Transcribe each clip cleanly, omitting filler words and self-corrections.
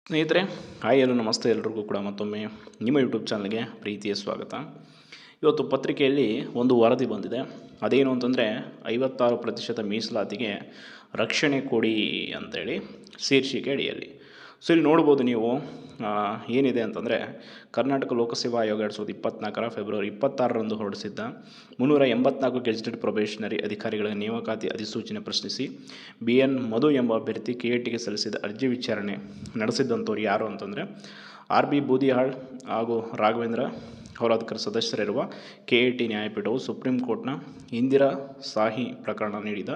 ಸ್ನೇಹಿತರೆ, hi hello ನಮಸ್ತೆ. ಎಲ್ರಿಗೂ ಕೂಡ ಮತ್ತೊಮ್ಮೆ ನಿಮ್ಮ ಯೂಟ್ಯೂಬ್ ಚಾನಲ್ಗೆ ಪ್ರೀತಿಯ ಸ್ವಾಗತ. ಇವತ್ತು ಪತ್ರಿಕೆಯಲ್ಲಿ ಒಂದು ವರದಿ ಬಂದಿದೆ. ಅದೇನು ಅಂತಂದರೆ 56% ಮೀಸಲಾತಿಗೆ ರಕ್ಷಣೆ ಕೊಡಿ ಅಂತೇಳಿ ಶೀರ್ಷಿಕೆ ಅಡಿಯಲ್ಲಿ. ಸೊ ಇಲ್ಲಿ ನೋಡ್ಬೋದು ನೀವು ಏನಿದೆ ಅಂತಂದರೆ ಕರ್ನಾಟಕ ಲೋಕಸೇವಾ ಆಯೋಗ 2024 ಫೆಬ್ರವರಿ 26ರಂದು ಹೊರಡಿಸಿದ್ದ 384 ಗೆಜೆಟೆಡ್ ಪ್ರೊಬೇಷನರಿ ಅಧಿಕಾರಿಗಳ ನೇಮಕಾತಿ ಅಧಿಸೂಚನೆ ಪ್ರಶ್ನಿಸಿ BN ಮಧು ಎಂಬ ಅಭ್ಯರ್ಥಿ KATಗೆ ಸಲ್ಲಿಸಿದ ಅರ್ಜಿ ವಿಚಾರಣೆ ನಡೆಸಿದ್ದಂಥವ್ರು ಯಾರು ಅಂತಂದರೆ RB ಬೂದಿಹಾಳ್ ಹಾಗೂ ರಾಘವೇಂದ್ರ ಹೋರಾದ್ಕರ್ ಸದಸ್ಯರಿರುವ KAT ನ್ಯಾಯಪೀಠವು ಸುಪ್ರೀಂ ಕೋರ್ಟ್ನ ಇಂದಿರಾ ಸಾಹಿ ಪ್ರಕರಣ ನೀಡಿದ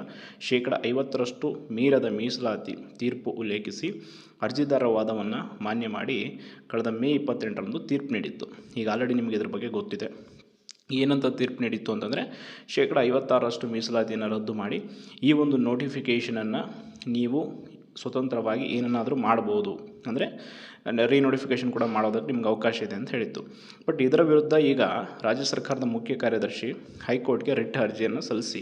50% ಮೀರದ ಮೀಸಲಾತಿ ತೀರ್ಪು ಉಲ್ಲೇಖಿಸಿ ಅರ್ಜಿದಾರರ ವಾದವನ್ನು ಮಾನ್ಯ ಮಾಡಿ ಕಳೆದ ಮೇ 28ರಂದು ತೀರ್ಪು ನೀಡಿತ್ತು. ಈಗ ಆಲ್ರೆಡಿ ನಿಮಗೆ ಇದ್ರ ಬಗ್ಗೆ ಗೊತ್ತಿದೆ. ಏನಂತ ತೀರ್ಪು ನೀಡಿತ್ತು ಅಂತಂದರೆ 56% ಮೀಸಲಾತಿಯನ್ನು ರದ್ದು ಮಾಡಿ ಈ ಒಂದು ನೋಟಿಫಿಕೇಷನನ್ನು ನೀವು ಸ್ವತಂತ್ರವಾಗಿ ಏನನ್ನಾದರೂ ಮಾಡ್ಬೋದು, ಅಂದರೆ ರೀನೋಟಿಫಿಕೇಷನ್ ಕೂಡ ಮಾಡೋದಕ್ಕೆ ನಿಮ್ಗೆ ಅವಕಾಶ ಇದೆ ಅಂತ ಹೇಳಿತ್ತು. ಬಟ್ ಇದರ ವಿರುದ್ಧ ಈಗ ರಾಜ್ಯ ಸರ್ಕಾರದ ಮುಖ್ಯ ಕಾರ್ಯದರ್ಶಿ ಹೈಕೋರ್ಟ್ಗೆ ರಿಟ್ ಅರ್ಜಿಯನ್ನು ಸಲ್ಲಿಸಿ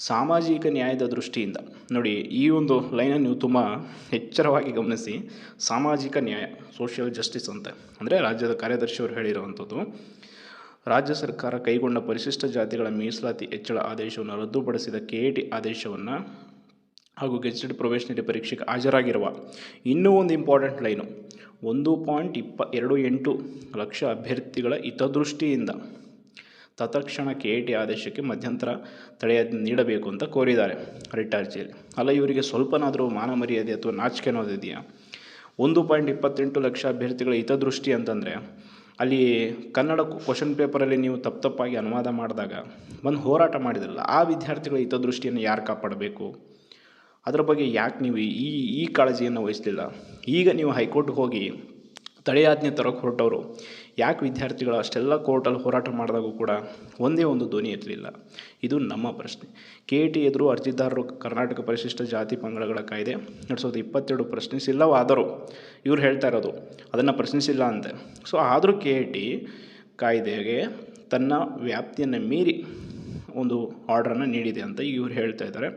ಸಾಮಾಜಿಕ ನ್ಯಾಯದ ದೃಷ್ಟಿಯಿಂದ ನೋಡಿ, ಈ ಒಂದು ಲೈನನ್ನು ನೀವು ತುಂಬ ಎಚ್ಚರವಾಗಿ ಗಮನಿಸಿ. ಸಾಮಾಜಿಕ ನ್ಯಾಯ, ಸೋಷಿಯಲ್ ಜಸ್ಟಿಸ್ ಅಂತ ಅಂದರೆ ರಾಜ್ಯದ ಕಾರ್ಯದರ್ಶಿಯವರು ಹೇಳಿರುವಂಥದ್ದು. ರಾಜ್ಯ ಸರ್ಕಾರ ಕೈಗೊಂಡ ಪರಿಶಿಷ್ಟ ಜಾತಿಗಳ ಮೀಸಲಾತಿ ಹೆಚ್ಚಳ ಆದೇಶವನ್ನು ರದ್ದುಪಡಿಸಿದ KAT ಆದೇಶವನ್ನು ಹಾಗೂ ಗೆಜೆಟೆಡ್ ಪ್ರೊಬೇಷನರಿ ಪರೀಕ್ಷೆಗೆ ಹಾಜರಾಗಿರುವ ಇನ್ನೂ ಒಂದು ಇಂಪಾರ್ಟೆಂಟ್ ಲೈನು 1.28 ಲಕ್ಷ ಅಭ್ಯರ್ಥಿಗಳ ಹಿತದೃಷ್ಟಿಯಿಂದ ತತ್ಕ್ಷಣ KAT ಆದೇಶಕ್ಕೆ ಮಧ್ಯಂತರ ತಡೆಯಾಜ್ಞೆ ನೀಡಬೇಕು ಅಂತ ಕೋರಿದ್ದಾರೆ ರಿಟ್ ಅರ್ಜಿಯಲ್ಲಿ. ಅಲ್ಲ, ಇವರಿಗೆ ಸ್ವಲ್ಪನಾದರೂ ಮಾನ ಮರ್ಯಾದೆ ಅಥವಾ ನಾಚಿಕೆ ಅನ್ನೋದಿದೆಯಾ? 1.28 ಲಕ್ಷ ಅಭ್ಯರ್ಥಿಗಳ ಹಿತದೃಷ್ಟಿ ಅಂತಂದರೆ ಅಲ್ಲಿ ಕನ್ನಡ ಕ್ವಶನ್ ಪೇಪರಲ್ಲಿ ನೀವು ತಪ್ಪಾಗಿ ಅನುವಾದ ಮಾಡಿದಾಗ ಒಂದು ಹೋರಾಟ ಮಾಡಿದ್ರಲ್ಲ, ಆ ವಿದ್ಯಾರ್ಥಿಗಳ ಹಿತದೃಷ್ಟಿಯನ್ನು ಯಾರು ಕಾಪಾಡಬೇಕು? ಅದರ ಬಗ್ಗೆ ಯಾಕೆ ನೀವು ಈ ಕಾಳಜಿಯನ್ನು ವಹಿಸಲಿಲ್ಲ? ಈಗ ನೀವು ಹೈಕೋರ್ಟ್ಗೆ ಹೋಗಿ ತಡೆಯಾಜ್ಞೆ ತರೋಕ್ಕೆ ಹೊರಟವರು ಯಾಕೆ ವಿದ್ಯಾರ್ಥಿಗಳು ಅಷ್ಟೆಲ್ಲ ಕೋರ್ಟಲ್ಲಿ ಹೋರಾಟ ಮಾಡಿದಾಗೂ ಕೂಡ ಒಂದೇ ಒಂದು ಧ್ವನಿ ಎತ್ತಲಿಲ್ಲ? ಇದು ನಮ್ಮ ಪ್ರಶ್ನೆ. KAT ಎದುರು ಅರ್ಜಿದಾರರು ಕರ್ನಾಟಕ ಪರಿಶಿಷ್ಟ ಜಾತಿ ಪಂಗಡಗಳ ಕಾಯ್ದೆ 2022 ಪ್ರಶ್ನಿಸಿಲ್ಲವಾದರೂ ಇವ್ರು ಹೇಳ್ತಾ ಇರೋದು ಅದನ್ನು ಪ್ರಶ್ನಿಸಿಲ್ಲ ಅಂತೆ. ಸೊ ಆದರೂ KAT ಕಾಯ್ದೆಗೆ ತನ್ನ ವ್ಯಾಪ್ತಿಯನ್ನು ಮೀರಿ ಒಂದು ಆರ್ಡ್ರನ್ನು ನೀಡಿದೆ ಅಂತ ಇವ್ರು ಹೇಳ್ತಾ ಇದ್ದಾರೆ.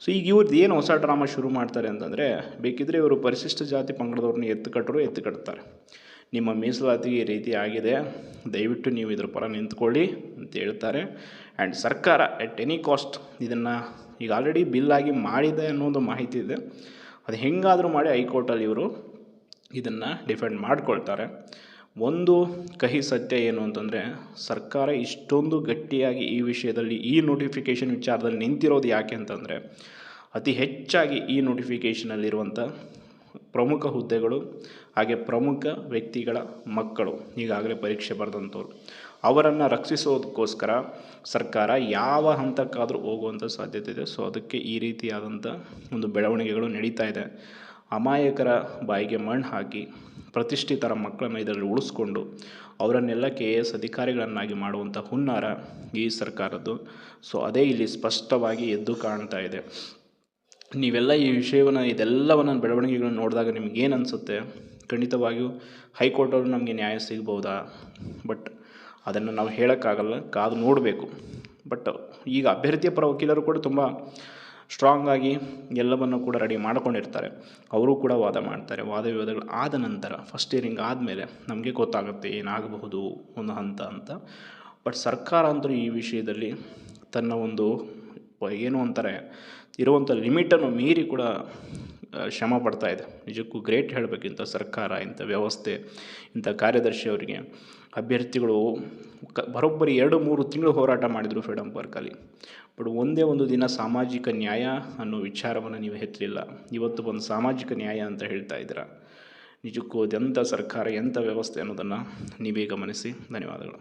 ಸೊ ಈಗ ಇವ್ರದ್ದು ಏನು ಹೊಸ ಡ್ರಾಮಾ ಶುರು ಮಾಡ್ತಾರೆ ಅಂತಂದರೆ, ಬೇಕಿದ್ದರೆ ಇವರು ಪರಿಶಿಷ್ಟ ಜಾತಿ ಪಂಗಡದವ್ರನ್ನ ಎತ್ತುಕಟ್ತಾರೆ. ನಿಮ್ಮ ಮೀಸಲಾತಿಗೆ ಈ ರೀತಿ ಆಗಿದೆ, ದಯವಿಟ್ಟು ನೀವು ಇದ್ರ ಪರ ನಿಂತ್ಕೊಳ್ಳಿ ಅಂತ ಹೇಳ್ತಾರೆ. ಆ್ಯಂಡ್ ಸರ್ಕಾರ ಎಟ್ ಎನಿ ಕಾಸ್ಟ್ ಇದನ್ನು ಈಗ ಆಲ್ರೆಡಿ ಬಿಲ್ಲಾಗಿ ಮಾಡಿದೆ ಅನ್ನೋದು ಮಾಹಿತಿ ಇದೆ. ಅದು ಹೆಂಗಾದರೂ ಮಾಡಿ ಹೈಕೋರ್ಟಲ್ಲಿ ಇವರು ಇದನ್ನು ಡಿಫೆಂಡ್ ಮಾಡ್ಕೊಳ್ತಾರೆ. ಒಂದು ಕಹಿ ಸತ್ಯ ಏನು ಅಂತಂದರೆ, ಸರ್ಕಾರ ಇಷ್ಟೊಂದು ಗಟ್ಟಿಯಾಗಿ ಈ ವಿಷಯದಲ್ಲಿ ಈ ನೋಟಿಫಿಕೇಷನ್ ವಿಚಾರದಲ್ಲಿ ನಿಂತಿರೋದು ಯಾಕೆ ಅಂತಂದರೆ, ಅತಿ ಹೆಚ್ಚಾಗಿ ಈ ನೋಟಿಫಿಕೇಷನಲ್ಲಿರುವಂಥ ಪ್ರಮುಖ ಹುದ್ದೆಗಳು ಹಾಗೆ ಪ್ರಮುಖ ವ್ಯಕ್ತಿಗಳ ಮಕ್ಕಳು ಈಗಾಗಲೇ ಪರೀಕ್ಷೆ ಬರೆದಂಥವ್ರು, ಅವರನ್ನು ರಕ್ಷಿಸೋದಕ್ಕೋಸ್ಕರ ಸರ್ಕಾರ ಯಾವ ಹಂತಕ್ಕಾದರೂ ಹೋಗುವಂಥ ಸಾಧ್ಯತೆ ಇದೆ. ಸೊ ಅದಕ್ಕೆ ಈ ರೀತಿಯಾದಂಥ ಒಂದು ಬೆಳವಣಿಗೆಗಳು ನಡೀತಾ ಇದೆ. ಅಮಾಯಕರ ಬಾಯಿಗೆ ಮಣ್ಣು ಹಾಕಿ ಪ್ರತಿಷ್ಠಿತರ ಮಕ್ಕಳನ್ನು ಇದರಲ್ಲಿ ಉಳಿಸ್ಕೊಂಡು ಅವರನ್ನೆಲ್ಲ KS ಅಧಿಕಾರಿಗಳನ್ನಾಗಿ ಮಾಡುವಂಥ ಹುನ್ನಾರ ಈ ಸರ್ಕಾರದ್ದು. ಸೊ ಅದೇ ಇಲ್ಲಿ ಸ್ಪಷ್ಟವಾಗಿ ಎದ್ದು ಕಾಣ್ತಾ ಇದೆ. ನೀವೆಲ್ಲ ಈ ವಿಷಯವನ್ನು ಇದೆಲ್ಲವನ್ನು ಬೆಳವಣಿಗೆಗಳನ್ನು ನೋಡಿದಾಗ ನಿಮಗೇನು ಅನಿಸುತ್ತೆ? ಖಂಡಿತವಾಗಿಯೂ ಹೈಕೋರ್ಟವರು ನಮಗೆ ನ್ಯಾಯ ಸಿಗ್ಬೋದಾ? ಬಟ್ ಅದನ್ನು ನಾವು ಹೇಳೋಕ್ಕಾಗಲ್ಲ, ಕಾದು ನೋಡಬೇಕು. ಬಟ್ ಈಗ ಅಭ್ಯರ್ಥಿಯ ಪರ ವಕೀಲರು ಕೂಡ ತುಂಬ ಸ್ಟ್ರಾಂಗಾಗಿ ಎಲ್ಲವನ್ನು ಕೂಡ ರೆಡಿ ಮಾಡ್ಕೊಂಡಿರ್ತಾರೆ. ಅವರು ಕೂಡ ವಾದ ಮಾಡ್ತಾರೆ. ವಾದ ವಿವಾದಗಳು ಆದ ನಂತರ ಫಸ್ಟ್ ಹಿಯರಿಂಗ್ ಆದಮೇಲೆ ನಮಗೆ ಗೊತ್ತಾಗುತ್ತೆ ಏನಾಗಬಹುದು ಒಂದು ಹಂತ ಅಂತ. ಬಟ್ ಸರ್ಕಾರ ಅಂತೂ ಈ ವಿಷಯದಲ್ಲಿ ತನ್ನ ಒಂದು ಏನು ಅಂತಾರೆ ಇರುವಂಥ ಲಿಮಿಟನ್ನು ಮೀರಿ ಕೂಡ ಶ್ರಮ ಪಡ್ತಾ ಇದೆ. ನಿಜಕ್ಕೂ ಗ್ರೇಟ್ ಹೇಳಬೇಕು ಇಂಥ ಸರ್ಕಾರ, ಇಂಥ ವ್ಯವಸ್ಥೆ, ಇಂಥ ಕಾರ್ಯದರ್ಶಿಯವರಿಗೆ. ಅಭ್ಯರ್ಥಿಗಳು ಬರೋಬ್ಬರಿ 2-3 ತಿಂಗಳು ಹೋರಾಟ ಮಾಡಿದರು ಫ್ರೀಡಮ್ ಪಾರ್ಕಲ್ಲಿ. ಬಟ್ ಒಂದೇ ಒಂದು ದಿನ ಸಾಮಾಜಿಕ ನ್ಯಾಯ ಅನ್ನೋ ವಿಚಾರವನ್ನು ನೀವು ಎತ್ತಲಿಲ್ಲ. ಇವತ್ತು ಒಂದು ಸಾಮಾಜಿಕ ನ್ಯಾಯ ಅಂತ ಹೇಳ್ತಾ ಇದ್ದೀರಾ. ನಿಜಕ್ಕೂ ಅದೆಂಥ ಸರ್ಕಾರ, ಎಂಥ ವ್ಯವಸ್ಥೆ ಅನ್ನೋದನ್ನು ನೀವೇ ಗಮನಿಸಿ. ಧನ್ಯವಾದಗಳು.